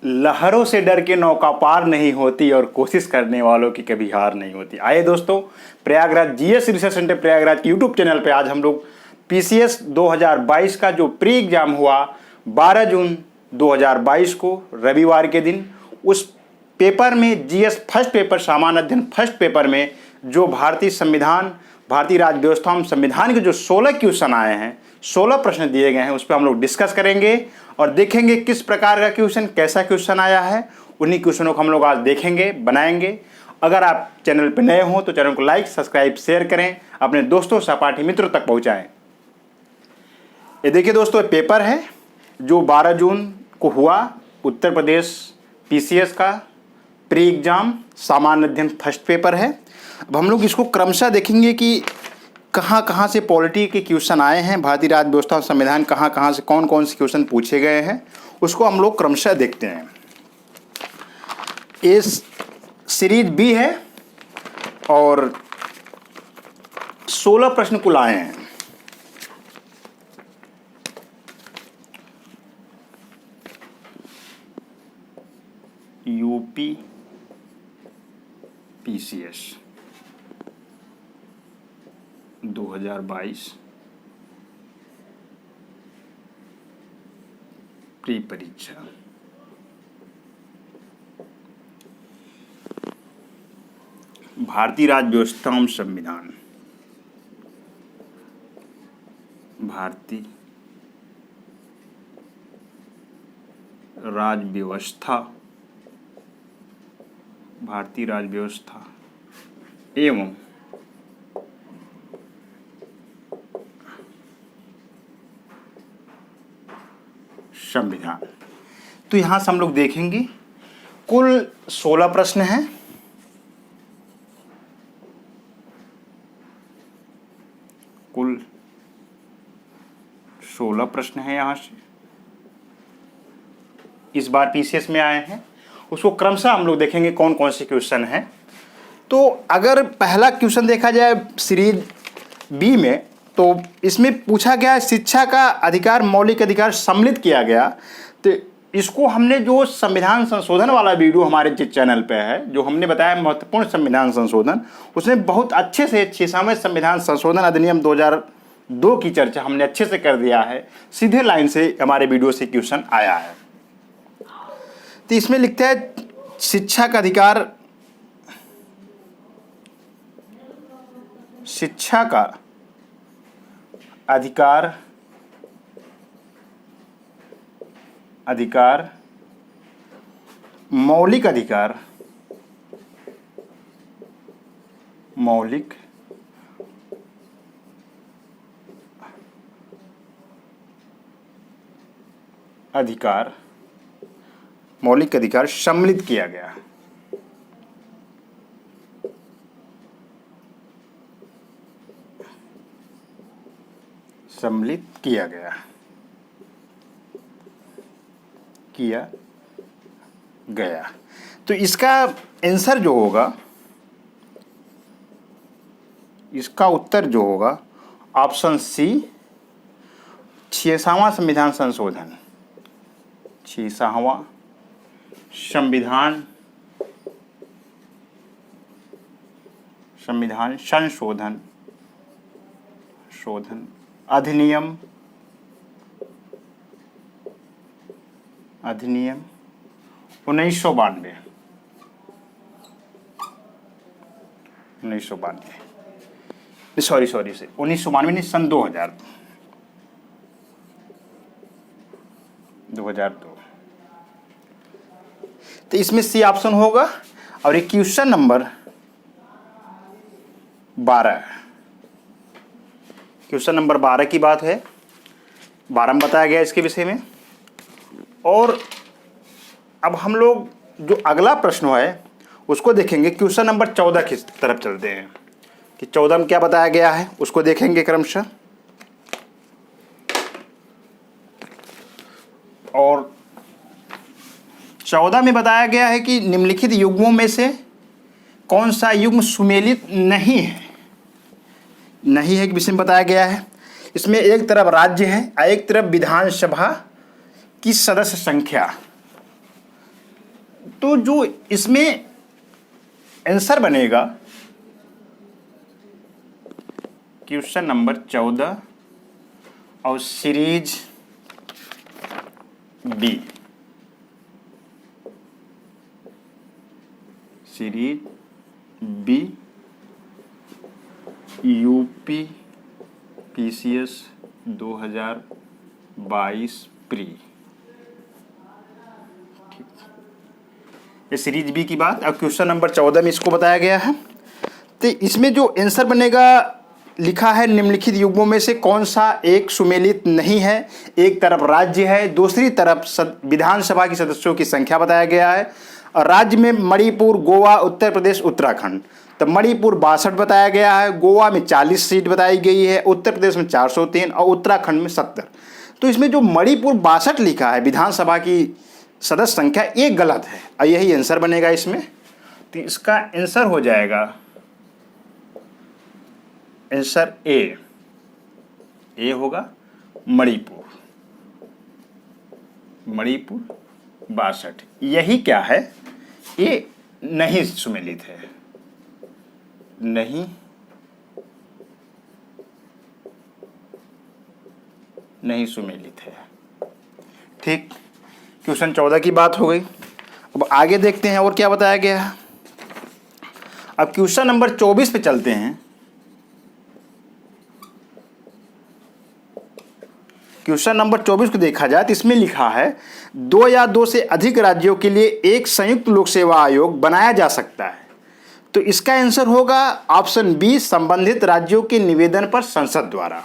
लहरों से डर के नौका पार नहीं होती और कोशिश करने वालों की कभी हार नहीं होती। आइए दोस्तों, Prayagraj GS research centre Prayagraj के यूट्यूब चैनल पे आज हम लोग पीसीएस 2022 का जो प्री एग्जाम हुआ 12 जून 2022 को रविवार के दिन, उस पेपर में जीएस फर्स्ट पेपर सामान्य अध्ययन फर्स्ट पेपर में जो भारतीय संविधान, भारतीय राज्य व्यवस्था में संविधान के जो 16 क्वेश्चन आए हैं, 16 प्रश्न दिए गए हैं, उस पर हम लोग डिस्कस करेंगे और देखेंगे किस प्रकार का क्वेश्चन, कैसा क्वेश्चन आया है। उन्हीं क्वेश्चनों को हम लोग आज देखेंगे, बनाएंगे। अगर आप चैनल पर नए हों तो चैनल को लाइक, सब्सक्राइब, शेयर करें, अपने दोस्तों, सहपाठी मित्रों तक पहुँचाएँ। ये देखिए दोस्तों, पेपर है जो 12 जून को हुआ, उत्तर प्रदेश पीसीएस का प्री एग्जाम सामान्य अध्ययन फर्स्ट पेपर है। अब हम लोग इसको क्रमशः देखेंगे कि कहाँ कहाँ से पॉलिटी के क्वेश्चन आए हैं, भारतीय राज्य व्यवस्था और संविधान कहाँ कहाँ से कौन कौन से क्वेश्चन पूछे गए हैं, उसको हम लोग क्रमशः देखते हैं। ये सीरीज बी है और 16 प्रश्न कुल आए हैं। यूपी पीसीएस 2022 प्री परीक्षा। भारतीय राज्य व्यवस्था एवं संविधान, भारतीय राज्य व्यवस्था, भारतीय राज्य व्यवस्था एवं संविधान। तो यहां से हम लोग देखेंगे कुल 16 प्रश्न हैं। कुल 16 प्रश्न हैं यहां से, इस बार पीसीएस में आए हैं। उसको क्रमशः हम लोग देखेंगे कौन कौन से क्वेश्चन हैं। तो अगर पहला क्वेश्चन देखा जाए सीरीज बी में, तो इसमें पूछा गया है शिक्षा का अधिकार, मौलिक अधिकार सम्मिलित किया गया। तो इसको हमने जो संविधान संशोधन वाला वीडियो हमारे जिस चैनल पे है, जो हमने बताया महत्वपूर्ण संविधान संशोधन, उसमें बहुत अच्छे से 6वां संविधान संशोधन अधिनियम 2002 की चर्चा हमने अच्छे से कर दिया है। सीधे लाइन से हमारे वीडियो से क्वेश्चन आया है। तो इसमें लिखता है शिक्षा का अधिकार, शिक्षा का अधिकार, अधिकार, मौलिक अधिकार, मौलिक अधिकार, मौलिक अधिकार सम्मिलित किया गया। सम्मिलित किया गया, किया गया। तो इसका आंसर जो होगा, इसका उत्तर जो होगा ऑप्शन सी, 6वां संविधान संशोधन, 6वां संविधान संशोधन अधिनियम 1992, 1992 नहीं, सन 2002। तो इसमें सी ऑप्शन होगा। और ये क्वेश्चन नंबर 12, क्वेश्चन नंबर 12 की बात है। 12 में बताया गया इसके विषय में। और अब हम लोग जो अगला प्रश्न है उसको देखेंगे। क्वेश्चन नंबर 14 की तरफ चलते हैं कि 14 में क्या बताया गया है, उसको देखेंगे क्रमशः। और 14 में बताया गया है कि निम्नलिखित युग्मों में से कौन सा युग्म सुमेलित नहीं है, नहीं है कि विषय में बताया गया है। इसमें एक तरफ राज्य है और एक तरफ विधानसभा की सदस्य संख्या, तो जो इसमें आंसर बनेगा क्वेश्चन नंबर 14 और series B, series B UP PCS 2022 pre. ठीक, ये सीरीज बी की बात। अब क्वेश्चन नंबर 14 में इसको बताया गया है। तो इसमें जो आंसर बनेगा लिखा है निम्नलिखित युग्मों में से कौन सा एक सुमेलित नहीं है। एक तरफ राज्य है, दूसरी तरफ विधानसभा के सदस्यों की संख्या बताया गया है। और राज्य में मणिपुर, गोवा, उत्तर प्रदेश, उत्तराखंड। तो मणिपुर 62 बताया गया है, गोवा में 40 सीट बताई गई है, उत्तर प्रदेश में 403 और उत्तराखंड में 70। तो इसमें जो मणिपुर 62 लिखा है विधानसभा की सदस्य संख्या, ये गलत है और यही आंसर बनेगा इसमें। तो इसका आंसर हो जाएगा आंसर ए होगा मणिपुर 62। यही क्या है, ये नहीं सुमेलित है, नहीं सुमेलित है। ठीक, क्वेश्चन 14 की बात हो गई। अब आगे देखते हैं और क्या बताया गया है। अब क्वेश्चन नंबर 24 पे चलते हैं। क्वेश्चन नंबर 24 को देखा जाए तो इसमें लिखा है 2 या 2 से अधिक राज्यों के लिए एक संयुक्त लोक सेवा आयोग बनाया जा सकता है। तो इसका आंसर होगा ऑप्शन बी, संबंधित राज्यों के निवेदन पर संसद द्वारा।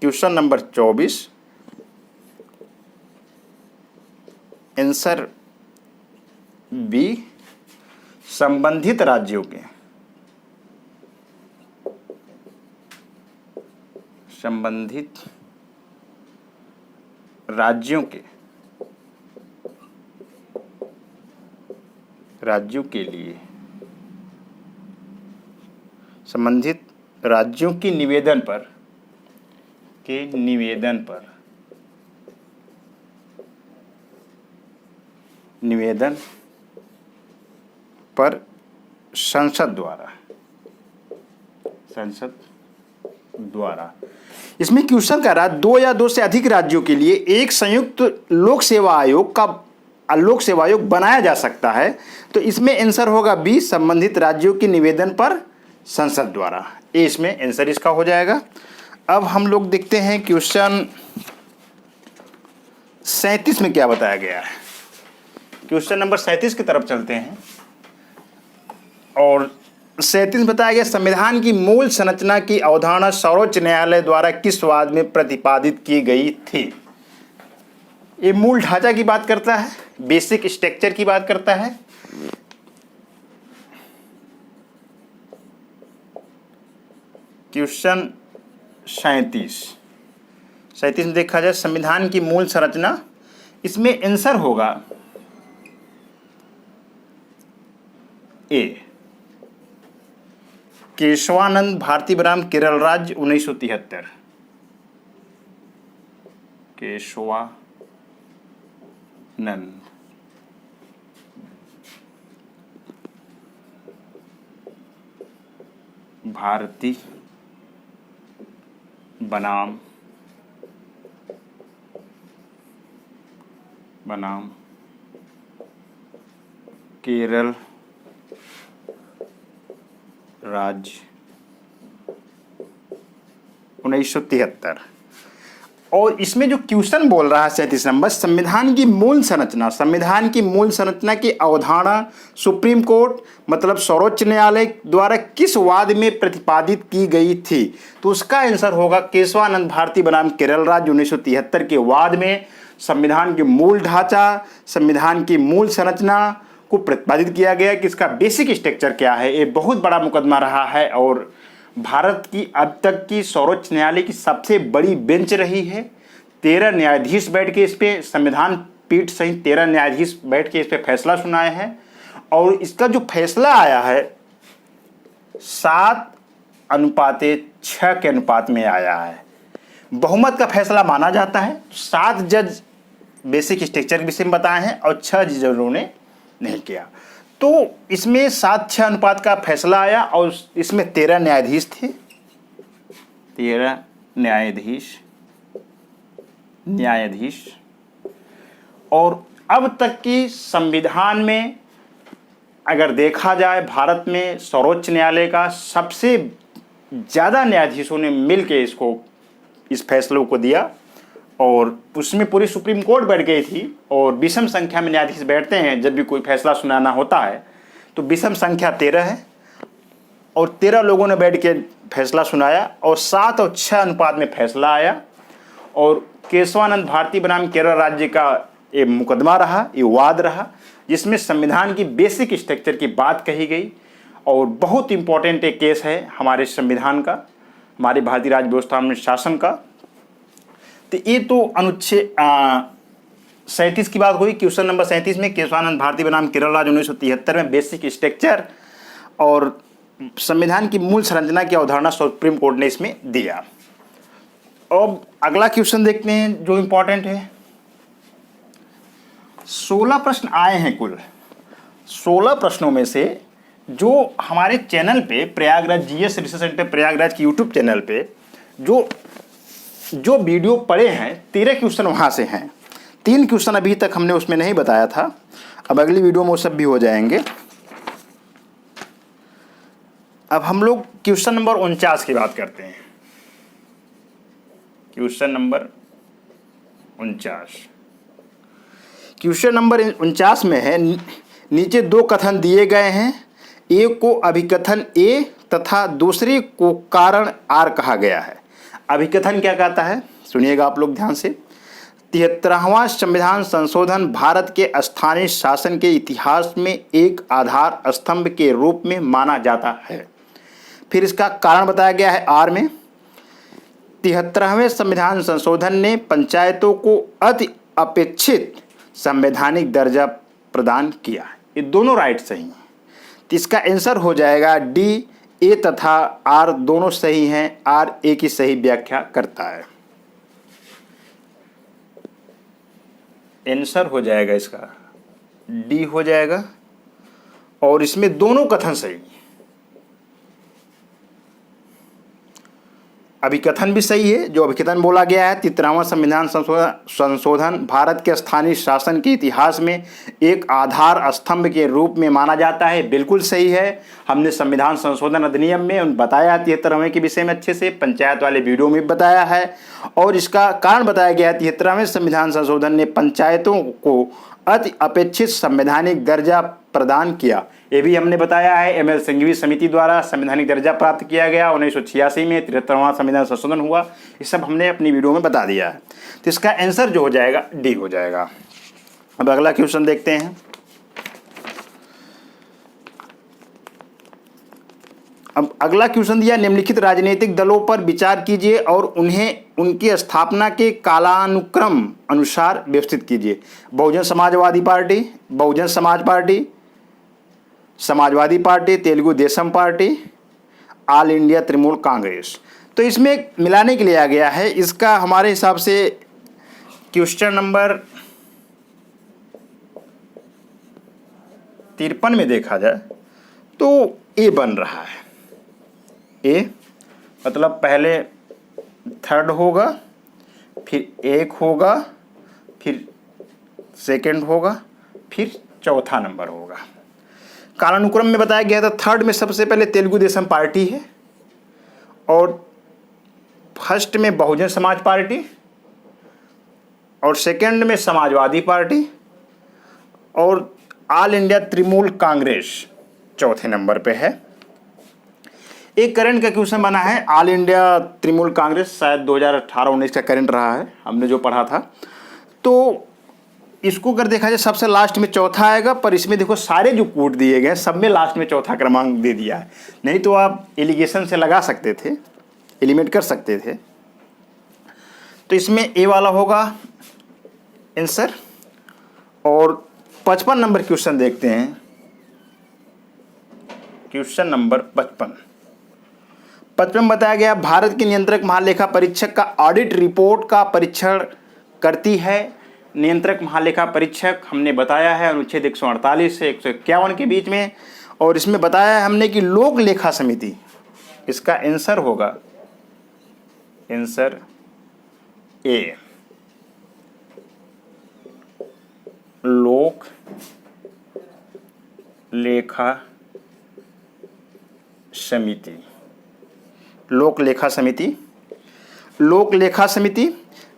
क्वेश्चन नंबर 24 आंसर बी, संबंधित राज्यों के राज्यों के लिए संबंधित राज्यों के निवेदन पर संसद द्वारा। इसमें क्वेश्चन कह रहा है 2 या 2 से अधिक राज्यों के लिए एक संयुक्त लोक सेवा आयोग बनाया जा सकता है। तो इसमें आंसर होगा बी, संबंधित राज्यों के निवेदन पर संसद द्वारा। ये इसमें आंसर इसका हो जाएगा। अब हम लोग देखते हैं क्वेश्चन 37 में क्या बताया गया है। क्वेश्चन नंबर 37 की तरफ चलते हैं और 37 बताया गया संविधान की मूल संरचना की अवधारणा सर्वोच्च न्यायालय द्वारा किस वाद में प्रतिपादित की गई थी। ये मूल ढांचा की बात करता है, बेसिक स्ट्रक्चर की बात करता है। क्वेश्चन 37 में देखा जाए संविधान की मूल संरचना, इसमें आंसर होगा ए, केशवानंद भारती बनाम केरल राज्य 1973। केशवानंद भारती बनाम केरल राज्य 1973। और इसमें जो क्वेश्चन बोल रहा है 37 नंबर, संविधान की मूल संरचना की अवधारणा सुप्रीम कोर्ट मतलब सर्वोच्च न्यायालय द्वारा किस वाद में प्रतिपादित की गई थी। तो उसका आंसर होगा केशवानंद भारती बनाम केरल राज्य 1973 के वाद में संविधान के मूल ढांचा, संविधान की मूल संरचना को प्रतिपादित किया गया कि इसका बेसिक स्ट्रक्चर क्या है। ये बहुत बड़ा मुकदमा रहा है और भारत की अब तक की सर्वोच्च न्यायालय की सबसे बड़ी बेंच रही है। 13 न्यायाधीश बैठ के इस पे, संविधान पीठ सहित 13 न्यायाधीश बैठ के इस पे फैसला सुनाए हैं और इसका जो फैसला आया है 7:6 के अनुपात में आया है। बहुमत का फैसला माना जाता है। 7 जज बेसिक स्ट्रक्चर के विषय में बताए हैं और 6 जजों ने नहीं किया। तो इसमें 7-6 अनुपात का फैसला आया और इसमें 13 न्यायाधीश थे, 13 न्यायाधीश। और अब तक की संविधान में अगर देखा जाए, भारत में सर्वोच्च न्यायालय का सबसे ज़्यादा न्यायाधीशों ने मिलकर इस फैसलों को दिया और उसमें पूरी सुप्रीम कोर्ट बैठ गई थी। और विषम संख्या में न्यायाधीश बैठते हैं जब भी कोई फैसला सुनाना होता है, तो विषम संख्या 13 है और 13 लोगों ने बैठ के फैसला सुनाया और 7 और 6 अनुपात में फैसला आया। और केशवानंद भारती बनाम केरल राज्य का ये मुकदमा रहा, ये वाद रहा, जिसमें संविधान की बेसिक स्ट्रक्चर की बात कही गई। और बहुत इंपॉर्टेंट एक केस है हमारे संविधान का, हमारी भारतीय राज्य व्यवस्था में शासन का। तो ये तो अनुच्छेद 37 की बात हुई। क्वेश्चन नंबर 37 में केशवानंद भारती बनाम केरल राज्य 1973 में बेसिक स्ट्रक्चर और संविधान की मूल संरचना की अवधारणा सुप्रीम कोर्ट ने इसमें दिया। अब अगला क्वेश्चन देखते हैं जो इंपॉर्टेंट है। 16 प्रश्न आए हैं कुल। 16 प्रश्नों में से जो हमारे चैनल पे Prayagraj GS research centre Prayagraj की यूट्यूब चैनल पे जो वीडियो पड़े हैं, 13 क्वेश्चन वहाँ से हैं। 3 क्वेश्चन अभी तक हमने उसमें नहीं बताया था, अब अगली वीडियो में वो सब भी हो जाएंगे। अब हम लोग क्वेश्चन नंबर 49 की बात करते हैं। क्वेश्चन नंबर 49, क्वेश्चन नंबर 49 में है, नीचे 2 कथन दिए गए हैं, एक को अभिकथन ए तथा दूसरे को कारण आर कहा गया है। अभिकथन क्या कहता है, सुनिएगा आप लोग ध्यान से। 73वां संविधान संशोधन भारत के स्थानीय शासन के इतिहास में एक आधार स्तंभ के रूप में माना जाता है। फिर इसका कारण बताया गया है आर में। 73वें संविधान संशोधन ने पंचायतों को अति अपेक्षित संवैधानिक दर्जा प्रदान किया। ये दोनों राइट सही हैं, तो इसका आंसर हो जाएगा डी। ए तथा आर दोनों सही हैं, आर ए की सही व्याख्या करता है। आंसर हो जाएगा इसका डी हो जाएगा और इसमें दोनों कथन सही। अभिकथन भी सही है, जो अभिकथन बोला गया है 73वां संविधान संशोधन भारत के स्थानीय शासन के इतिहास में एक आधार स्तंभ के रूप में माना जाता है, बिल्कुल सही है। हमने संविधान संशोधन अधिनियम में बताया 73वें के विषय में अच्छे से, पंचायत वाले वीडियो में बताया है। और इसका कारण बताया गया है 73वें संविधान संशोधन ने पंचायतों को अति अपेक्षित संवैधानिक दर्जा प्रदान किया। ये भी हमने बताया है, एमएल संघवी समिति द्वारा संवैधानिक दर्जा प्राप्त किया गया 1986 में, 73वां संविधान संशोधन हुआ। ये सब हमने अपनी वीडियो में बता दिया है। तो इसका आंसर जो हो जाएगा डी हो जाएगा। अब अगला क्वेश्चन देखते हैं। अब अगला क्वेश्चन दिया, निम्नलिखित राजनीतिक दलों पर विचार कीजिए और उन्हें उनकी स्थापना के कालानुक्रम अनुसार व्यवस्थित कीजिए। Bahujan Samajwadi party, Bahujan Samaj party, Samajwadi party, Telugu Desam party, all India Trinamool Congress. तो इसमें मिलाने के लिए आ गया है। इसका हमारे हिसाब से क्वेश्चन नंबर 53 में देखा जाए तो ए बन रहा है। ए मतलब पहले थर्ड होगा, फिर एक होगा, फिर सेकंड होगा, फिर चौथा नंबर होगा। कालानुक्रम में बताया गया था थर्ड में सबसे पहले तेलुगु देशम पार्टी है और फर्स्ट में बहुजन समाज पार्टी और सेकंड में समाजवादी पार्टी और ऑल इंडिया तृणमूल कांग्रेस चौथे नंबर पे है। एक करंट का क्वेश्चन बना है, ऑल इंडिया तृणमूल कांग्रेस शायद 2018-19 का करंट रहा है, हमने जो पढ़ा था। तो इसको अगर देखा जाए सबसे लास्ट में चौथा आएगा, पर इसमें देखो सारे जो कोड दिए गए सब में लास्ट में चौथा क्रमांक दे दिया है। नहीं तो आप एलिगेशन से लगा सकते थे, एलिमिनेट कर सकते थे। तो इसमें ए वाला होगा आंसर। और 55 नंबर क्वेश्चन देखते हैं। क्वेश्चन नंबर 55 बताया गया, भारत के नियंत्रक महालेखा परीक्षक का ऑडिट रिपोर्ट का परीक्षण करती है नियंत्रक महालेखा परीक्षक हमने बताया है अनुच्छेद 148 से 151 के बीच में, और इसमें बताया है हमने कि लोक लेखा समिति, इसका आंसर होगा आंसर ए, लोक लेखा समिति। लोक लेखा समिति, लोक लेखा समिति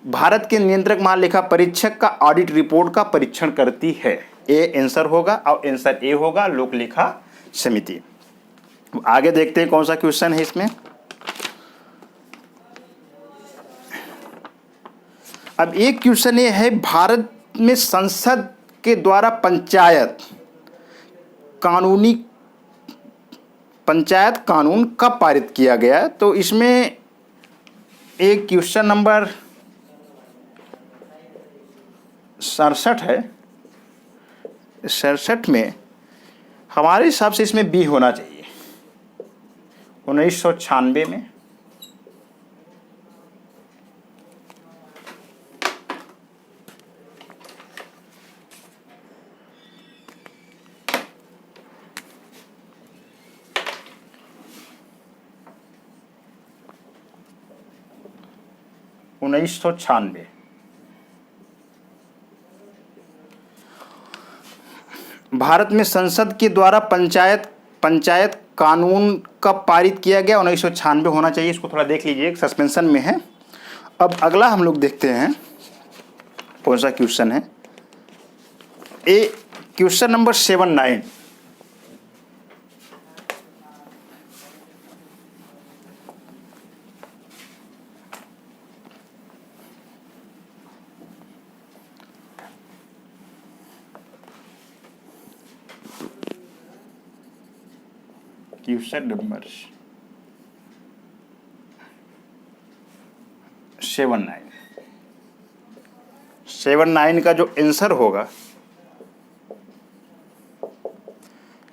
भारत के नियंत्रक महालेखा परीक्षक का ऑडिट रिपोर्ट का परीक्षण करती है। ए आंसर होगा और आंसर ए होगा लोक लेखा समिति। आगे देखते हैं कौन सा क्वेश्चन है इसमें। अब एक क्वेश्चन ये है, भारत में संसद के द्वारा पंचायत कानून कब पारित किया गया? तो इसमें एक क्वेश्चन नंबर 67 है। 67 में हमारे हिसाब से इसमें बी होना चाहिए। 1996 में, भारत में संसद के द्वारा पंचायत कानून कब पारित किया गया? 1996 होना चाहिए। इसको थोड़ा देख लीजिए, सस्पेंशन में है। अब अगला हम लोग देखते हैं कौन सा क्वेश्चन है। ए क्वेश्चन नंबर 79, क्वेश्चन नंबर 79 का जो आंसर होगा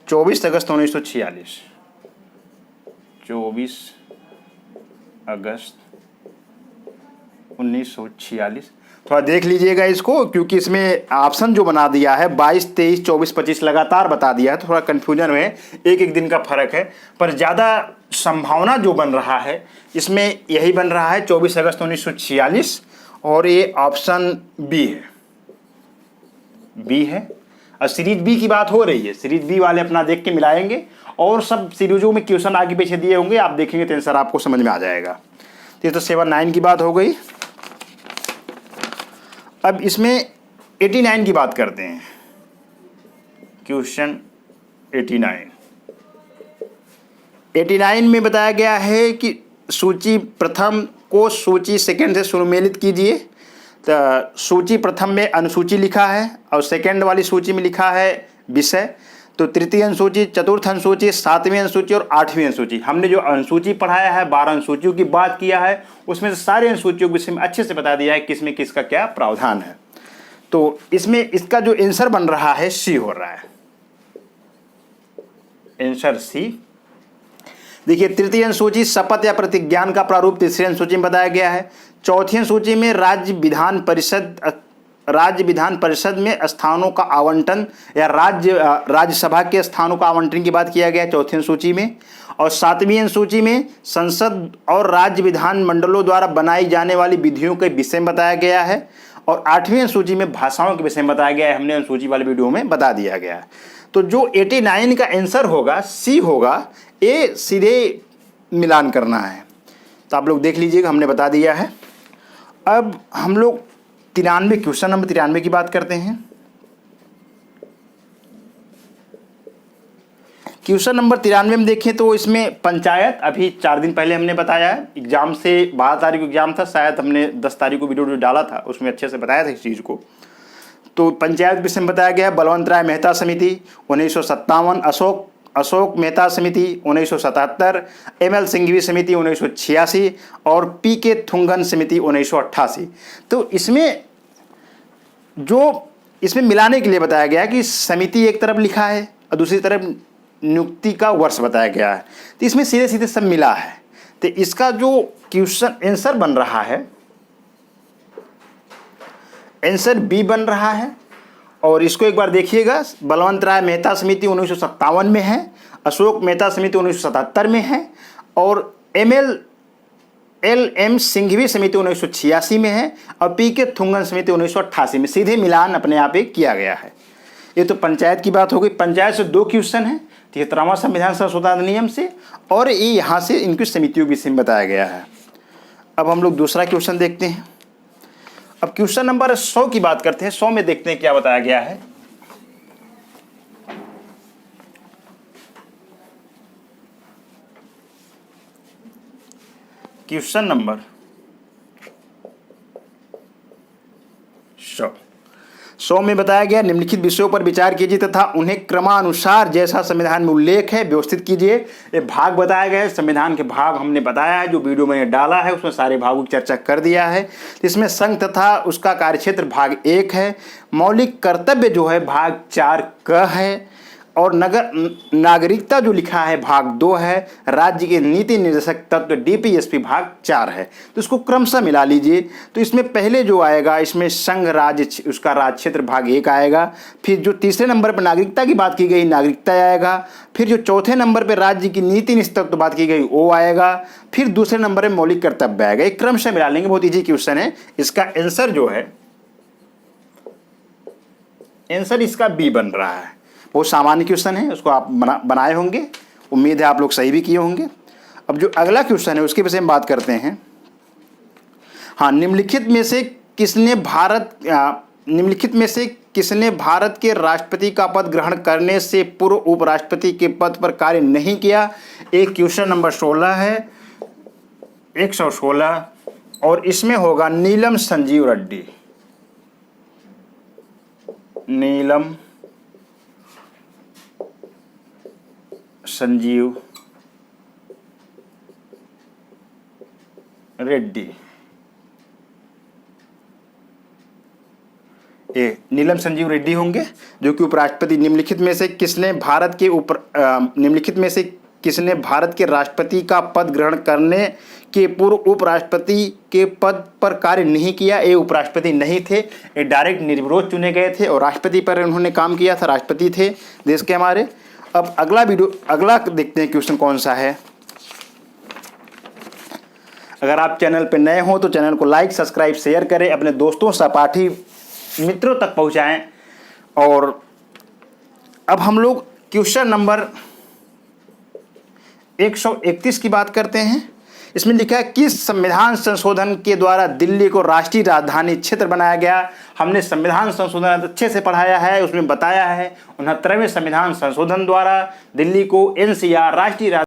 24 अगस्त 1946। 24 अगस्त 1946। थोड़ा देख लीजिएगा इसको, क्योंकि इसमें ऑप्शन जो बना दिया है 22, 23, 24, 25 लगातार बता दिया है, तो थोड़ा कन्फ्यूजन में एक एक दिन का फर्क है। पर ज़्यादा संभावना जो बन रहा है इसमें यही बन रहा है 24 अगस्त 1946, और ये ऑप्शन बी है। और सीरीज बी की बात हो रही है, सीरीज बी वाले अपना देख के मिलाएंगे, और सब सीरीजों में क्वेश्चन आगे पीछे दिए होंगे, आप देखेंगे तो आंसर आपको समझ में आ जाएगा। ये तो 79 की बात हो गई। अब इसमें 89 की बात करते हैं। क्वेश्चन 89 में बताया गया है कि सूची प्रथम को सूची सेकंड से सुमेलित कीजिए। तो सूची प्रथम में अनुसूची लिखा है, और सेकंड वाली सूची में लिखा है विषय। तो तृतीय अनुसूची, चतुर्थ अनुसूची, सातवीं अनुसूची और आठवीं अनुसूची। हमने जो अनुसूची पढ़ाया है 12 अनुसूचियों की बात किया है, उसमें से सारे अनुसूचियों के विषय में अच्छे से बता दिया है किसमें किसका क्या प्रावधान है। तो इसमें इसका जो आंसर बन रहा है सी हो रहा है, आंसर सी। देखिए, तृतीय अनुसूची शपथ या प्रतिज्ञान का प्रारूप तीसरी अनुसूची में बताया गया है। चौथी अनुसूची में राज्य विधान परिषद में स्थानों का आवंटन या राज्यसभा के स्थानों का आवंटन की बात किया गया है चौथी अनुसूची में। और सातवीं अनुसूची में संसद और राज्य विधान मंडलों द्वारा बनाई जाने वाली विधियों के विषय में बताया गया है। और आठवीं अनुसूची में भाषाओं के विषय में बताया गया है, हमने अनुसूची वाली वीडियो में बता दिया गया है। तो जो 89 का आंसर होगा सी होगा, ए सीधे मिलान करना है। तो आप लोग देख लीजिएगा, हमने बता दिया है। अब हम लोग 93 क्वेश्चन नंबर 93 की बात करते हैं। क्वेश्चन नंबर 93 में देखें तो इसमें पंचायत, अभी 4 दिन पहले हमने बताया है, एग्जाम से 12 तारीख को एग्जाम था, शायद हमने 10 तारीख को वीडियो डाला था, उसमें अच्छे से बताया था इस चीज़ को। तो पंचायत विषय में बताया गया है बलवंत राय मेहता समिति 1957, अशोक मेहता समिति 1977, एमएल सिंघवी समिति 1986 और पीके थुंगन समिति 1988। तो इसमें मिलाने के लिए बताया गया कि समिति एक तरफ लिखा है और दूसरी तरफ नियुक्ति का वर्ष बताया गया है। तो इसमें सीधे सीधे सब मिला है। तो इसका जो क्वेश्चन आंसर बन रहा है, आंसर बी बन रहा है। और इसको एक बार देखिएगा, बलवंत राय मेहता समिति 1957 में है, अशोक मेहता समिति 1977 में है, और एल एम सिंघवी समिति 1986 में है, और पी के थुंगन समिति 1988 में। सीधे मिलान अपने आप ही किया गया है। ये तो पंचायत की बात हो गई। पंचायत से 2 क्वेश्चन है, 73वां संविधान संशोधन अधिनियम से, और ये यहाँ से इनकी समितियों के विषय में बताया गया है। अब हम लोग दूसरा क्वेश्चन देखते हैं। अब क्वेश्चन नंबर 100 की बात करते हैं। 100 में देखते हैं क्या बताया गया है। क्वेश्चन नंबर 100 में बताया गया, निम्नलिखित विषयों पर विचार कीजिए तथा उन्हें क्रमानुसार जैसा संविधान में उल्लेख है व्यवस्थित कीजिए। ये भाग बताया गया है, संविधान के भाग हमने बताया है, जो वीडियो मैंने डाला है उसमें सारे भागों की चर्चा कर दिया है। इसमें संघ तथा उसका कार्यक्षेत्र भाग 1 है, मौलिक कर्तव्य जो है भाग 4 क है, और नागरिकता जो लिखा है भाग 2 है, राज्य के नीति निर्देशक तत्व डीपीएसपी भाग 4 है। तो इसको क्रमशः मिला लीजिए। तो इसमें पहले जो आएगा, इसमें संघ राज्य उसका राज्य क्षेत्र भाग 1 आएगा। फिर जो तीसरे नंबर पर नागरिकता की बात की गई, नागरिकता आएगा। फिर जो चौथे नंबर पर राज्य की नीति निर्देशक तत्व बात की गई वो आएगा। फिर दूसरे नंबर पर मौलिक कर्तव्य आएगा। एक क्रमशः मिला लेंगे, बहुत ईजी क्वेश्चन है। इसका आंसर जो है, आंसर इसका बी बन रहा है। बहुत सामान्य क्वेश्चन है, उसको आप बनाए होंगे, उम्मीद है आप लोग सही भी किए होंगे। अब जो अगला क्वेश्चन है उसके विषय में बात करते हैं। हाँ, निम्नलिखित में से किसने भारत के राष्ट्रपति का पद ग्रहण करने से पूर्व उपराष्ट्रपति के पद पर कार्य नहीं किया? एक क्वेश्चन नंबर 16 है, 116, और इसमें होगा नीलम संजीव रेड्डी। नीलम संजीव रेड्डी। ये नीलम संजीव रेड्डी होंगे, जो कि उपराष्ट्रपति। निम्नलिखित में से किसने भारत के राष्ट्रपति का पद ग्रहण करने के पूर्व उपराष्ट्रपति के पद पर कार्य नहीं किया? ये उपराष्ट्रपति नहीं थे, ये डायरेक्ट निर्विरोध चुने गए थे और राष्ट्रपति पर उन्होंने काम किया था, राष्ट्रपति थे देश के हमारे। अब अगला देखते हैं क्वेश्चन कौन सा है। अगर आप चैनल पर नए हो तो चैनल को लाइक, सब्सक्राइब, शेयर करें, अपने दोस्तों, सहपाठी, मित्रों तक पहुंचाएं। और अब हम लोग क्वेश्चन नंबर 131 की बात करते हैं। इसमें लिखा है, किस संविधान संशोधन के द्वारा दिल्ली को राष्ट्रीय राजधानी क्षेत्र बनाया गया? हमने संविधान संशोधन अच्छे से पढ़ाया है, उसमें बताया है 69वें संविधान संशोधन द्वारा दिल्ली को एनसीआर राष्ट्रीय